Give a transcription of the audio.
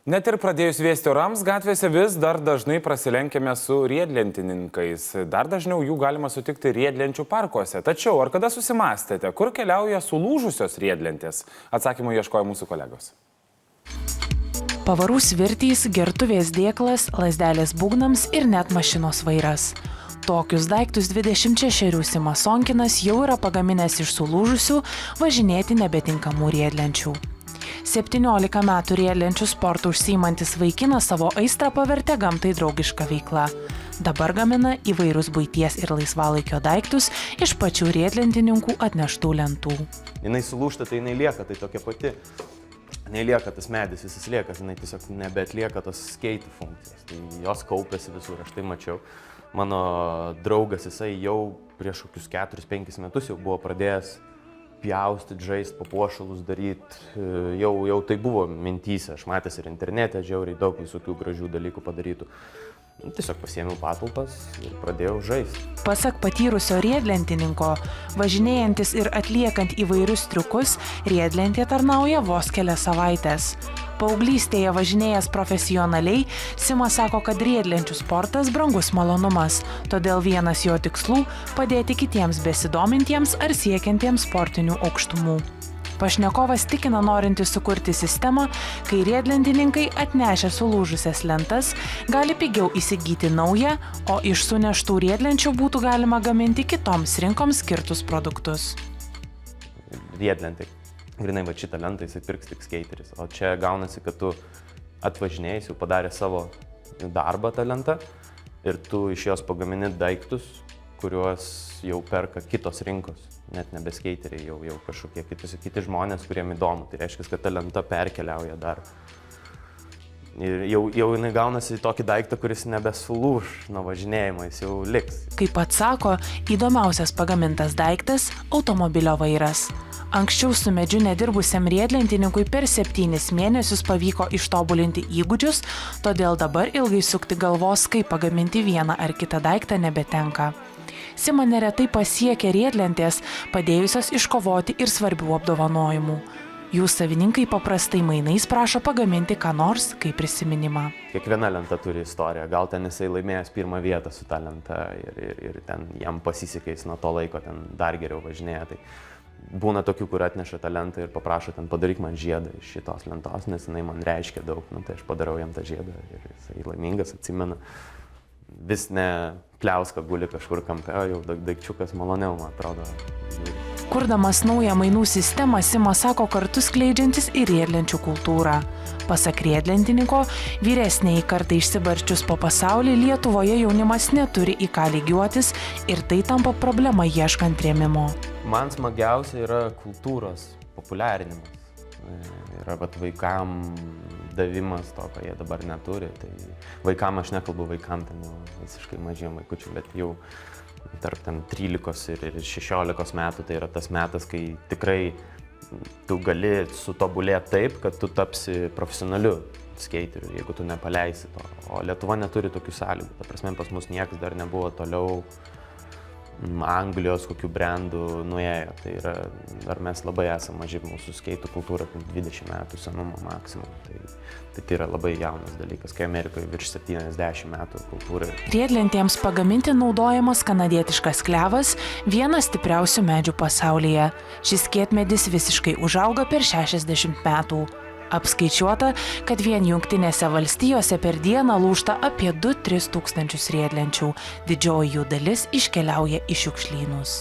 Net ir pradėjus vėsti orams, gatvėse vis dar dažnai prasilenkiame su riedlentininkais. Dar dažniau jų galima sutikti riedlenčių parkuose. Tačiau, ar kada susimastėte, kur keliauja sulūžusios riedlentės? Atsakymų ieškojo mūsų kolegos. Pavarų svirtys, gertuvės dėklas, lazdelės būgnams ir net mašinos vairas. Tokius daiktus 26 Simas Sonkinas jau yra pagaminęs iš sulūžusių, važinėti nebetinkamų riedlenčių. 17 metų riedlenčių sportų užsiimantis vaikinas savo aistrą pavertė gamtai draugišką veiklą. Dabar gamina įvairius buities ir laisvalaikio daiktus iš pačių riedlentininkų atneštų lentų. Jinai sulūžta, tai jinai lieka, tai tokia pati. Nelieka tas medis, visas lieka, jinai tiesiog nebeatlieka tos skeitų funkcijos. Tai jos kaupėsi visur, aš tai mačiau. Mano draugas, jisai jau prieš kokius 4-5 metus jau buvo pradėjęs pjaustyti, žaisti, papuošalus daryti. Jau tai buvo mintyse, aš matęs ir internete, žiauriai daug visokių gražių dalykų padarytų. Tiesiog pasiėmiau patalpas ir pradėjau žaisti. Pasak patyrusio riedlentininko, važinėjantis ir atliekant įvairius triukus, riedlentė tarnauja vos kelias savaitės. Paauglystėje važinėjęs profesionaliai, Simas sako, kad riedlenčių sportas brangus malonumas, todėl vienas jo tikslų – padėti kitiems besidomintiems ar siekiantiems sportinių aukštumų. Pašnekovas tikina norintis sukurti sistemą, kai riedlentininkai atnešę sulūžusias lentas gali pigiau įsigyti naują, o iš suneštų riedlenčių būtų galima gaminti kitoms rinkoms skirtus produktus. Riedlentai. Grinai, va šitą lentą jisai pirks tik skateris, o čia gaunasi, kad tu atvažinėjai, jau padarė savo darbą tą lentą ir tu iš jos pagamini daiktus, kuriuos jau perka kitos rinkos, net nebe skeiteriai, jau kažkokie kiti žmonės, kuriem įdomu. Tai reiškia, kad ta lenta perkeliauja dar. Ir jau jinai gaunasi tokį daiktą, kuris nebesulūž nuo važinėjimo, jis jau liks. Kaip pats sako, įdomiausias pagamintas daiktas – automobilio vairas. Anksčiau su medžiu nedirbusiam riedlentininkui per 7 mėnesius pavyko ištobulinti įgūdžius, todėl dabar ilgai sukti galvos, kaip pagaminti vieną ar kitą daiktą nebetenka. Simą neretai pasiekia riedlentės, padėjusios iškovoti ir svarbių apdovanojimų. Jų savininkai paprastai mainais prašo pagaminti ką nors kaip prisiminimą. Kiekviena lenta turi istoriją, gal ten jisai laimėjęs pirmą vietą su ta lenta ir ten jam pasisekė, jis nuo to laiko ten dar geriau važinėja. Tai būna tokių, kur atneša tą lentą ir paprašo ten padaryk man žiedą iš šitos lentos, nes jinai man reiškia daug. Tai aš padarau jam tą žiedą ir jisai laimingas, atsimena. Vis ne pliauska guli kažkur kampe, jau daikčiukas maloniau, man atrodo. Kurdamas naują mainų sistemą, Simas sako kartu skleidžiantis ir riedlenčių kultūrą. Pasak riedlentininko, vyresniai kartai išsibarsčius po pasaulį, Lietuvoje jaunimas neturi į ką lygiuotis ir tai tampa problema ieškant rėmimo. Man smagiausia yra kultūros populiarinimas. Yra vaikam davimas to, ką jie dabar neturi. Tai vaikam aš nekalbu vaikam, ten visiškai mažiem vaikučių, bet jau tarp 13 ir 16 metų tai yra tas metas, kai tikrai tu gali sutobulėti taip, kad tu tapsi profesionaliu skeiteriu, jeigu tu nepaleisi to. O Lietuva neturi tokių sąlygų. Ta prasme, pas mus niekas dar nebuvo toliau Anglijos kokių brandų nuėjo. Tai yra, dar mes labai esame maži, mūsų skeitų kultūra 20 metų senumo maksimum. Tai yra labai jaunas dalykas, kai Amerikoje virš 70 metų kultūra. Riedlentėms pagaminti naudojamas kanadietiškas klevas, vienas stipriausių medžių pasaulyje. Šis kietmedis visiškai užauga per 60 metų. Apskaičiuota, kad vien Jungtinėse valstijose per dieną lūžta apie 2-3 tūkstančius riedlenčių. Didžioji jų dalis iškeliauja į šiukšlynus.